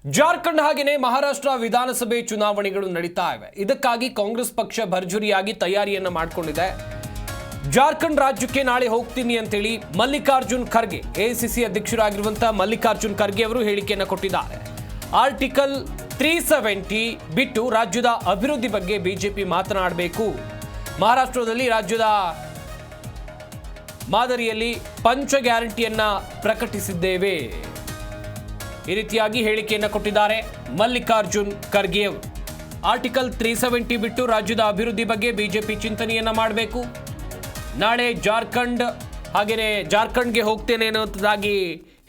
ಜಾರ್ಖಂಡ್ ಹಾಗೆಯೇ ಮಹಾರಾಷ್ಟ್ರ ವಿಧಾನಸಭೆ ಚುನಾವಣೆಗಳು ನಡೀತಾ ಇವೆ. ಇದಕ್ಕಾಗಿ ಕಾಂಗ್ರೆಸ್ ಪಕ್ಷ ಭರ್ಜರಿಯಾಗಿ ತಯಾರಿಯನ್ನ ಮಾಡಿಕೊಂಡಿದೆ. ಜಾರ್ಖಂಡ್ ರಾಜ್ಯಕ್ಕೆ ನಾಳೆ ಹೋಗ್ತೀನಿ ಅಂತೇಳಿ ಮಲ್ಲಿಕಾರ್ಜುನ್ ಖರ್ಗೆ, ಎಐಸಿಸಿ ಅಧ್ಯಕ್ಷರಾಗಿರುವಂತಹ ಮಲ್ಲಿಕಾರ್ಜುನ್ ಖರ್ಗೆ ಅವರು ಹೇಳಿಕೆಯನ್ನು ಕೊಟ್ಟಿದ್ದಾರೆ. ಆರ್ಟಿಕಲ್ 370 ಬಿಟ್ಟು ರಾಜ್ಯದ ಅಭಿವೃದ್ಧಿ ಬಗ್ಗೆ ಬಿಜೆಪಿ ಮಾತನಾಡಬೇಕು. ಮಹಾರಾಷ್ಟ್ರದಲ್ಲಿ ರಾಜ್ಯದ ಮಾದರಿಯಲ್ಲಿ ಪಂಚ ಗ್ಯಾರಂಟಿಯನ್ನ ಪ್ರಕಟಿಸಿದ್ದೇವೆ. ಈ ರೀತಿಯಾಗಿ ಹೇಳಿಕೆಯನ್ನು ಕೊಟ್ಟಿದ್ದಾರೆ ಮಲ್ಲಿಕಾರ್ಜುನ್ ಖರ್ಗೆ ಅವರು. ಆರ್ಟಿಕಲ್ 370 ಬಿಟ್ಟು ರಾಜ್ಯದ ಅಭಿವೃದ್ಧಿ ಬಗ್ಗೆ ಬಿಜೆಪಿ ಚಿಂತನೆಯನ್ನ ಮಾಡಬೇಕು. ನಾಳೆ ಜಾರ್ಖಂಡ್ಗೆ ಹೋಗ್ತೇನೆ ಅನ್ನುವಂಥದ್ದಾಗಿ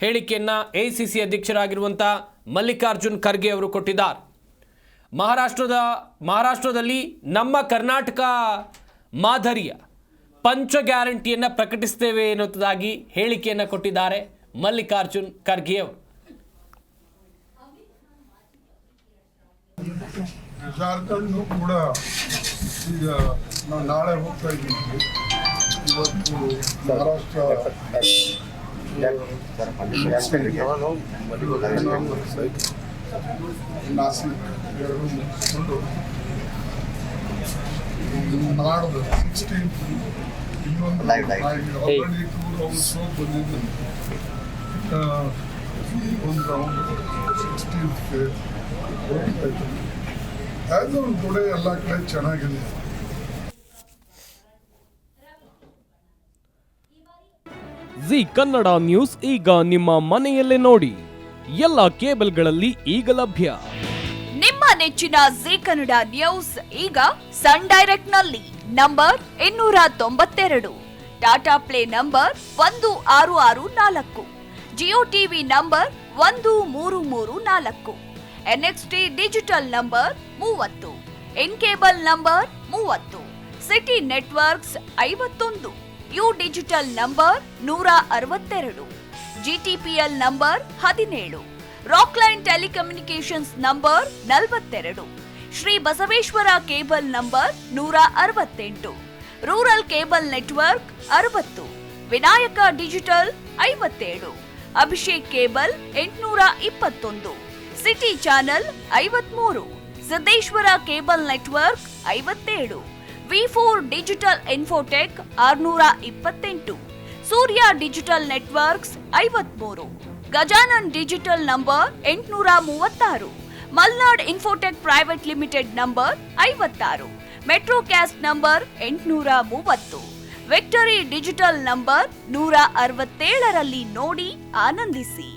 ಹೇಳಿಕೆಯನ್ನ ಎಐಸಿಸಿ ಅಧ್ಯಕ್ಷರಾಗಿರುವಂತಹ ಮಲ್ಲಿಕಾರ್ಜುನ್ ಖರ್ಗೆ ಅವರು ಕೊಟ್ಟಿದ್ದಾರೆ. ಮಹಾರಾಷ್ಟ್ರದಲ್ಲಿ ನಮ್ಮ ಕರ್ನಾಟಕ ಮಾದರಿಯ ಪಂಚ ಗ್ಯಾರಂಟಿಯನ್ನ ಪ್ರಕಟಿಸ್ತೇವೆ ಎನ್ನುವುದಾಗಿ ಹೇಳಿಕೆಯನ್ನು ಕೊಟ್ಟಿದ್ದಾರೆ ಮಲ್ಲಿಕಾರ್ಜುನ್ ಖರ್ಗೆ ಅವರು. ಜಾರ್ಖಂಡ್ ಕೂಡ ಈಗ ನಾವು ನಾಳೆ ಹೋಗ್ತಾ ಇದ್ದೀವಿ. ಇವತ್ತು ಮಹಾರಾಷ್ಟ್ರ ನಾಸಿಕ್ ಎರಡು ಮುಗಿಸ್ಕೊಂಡು ನಾಡ್ದು 16th ಇನ್ನೊಂದು ಆಲ್ರೆಡಿ 2 rounds ಬಂದಿದ್ದು. ಒಂದು ರೌಂಡ್ 16th ಹೋಗ್ತಾ ಇದ್ದೀವಿ. ಆ್ಯಸ್ ಆನ್ ಟುಡೇ ಎಲ್ಲ ಕಡೆ ಚೆನ್ನಾಗಿದೆ. ಜಿ ಕನ್ನಡ ನ್ಯೂಸ್ ಈಗ ನಿಮ್ಮ ಮನೆಯಲ್ಲೇ ನೋಡಿ. ಎಲ್ಲ ಕೇಬಲ್ಗಳಲ್ಲಿ ಈಗ ಲಭ್ಯ. ನಿಮ್ಮ ನೆಚ್ಚಿನ ಜಿ ಕನ್ನಡ ನ್ಯೂಸ್ ಈಗ ಸನ್ ಡೈರೆಕ್ಟ್ ನಲ್ಲಿ number 292, Tata Play number 1664, Jio TV number 1334, NXT digital number 30, in cable number 30, city networks 51, U digital number 162, GTPL number 17, Rockline telecommunications number 42, Shri Basaveshwara cable number 168, rural cable network 60, Vinayaka digital 57, Abhishek cable 821, city channel 53, Siddeshwara cable network 57, ವಿ4 digital infotech 628, Surya digital networks 53, Gajanan digital number 836, Malnad infotech private limited number 56, Metrocast number 830, victory digital number 167ರಲ್ಲಿ ನೋಡಿ ಆನಂದಿಸಿ.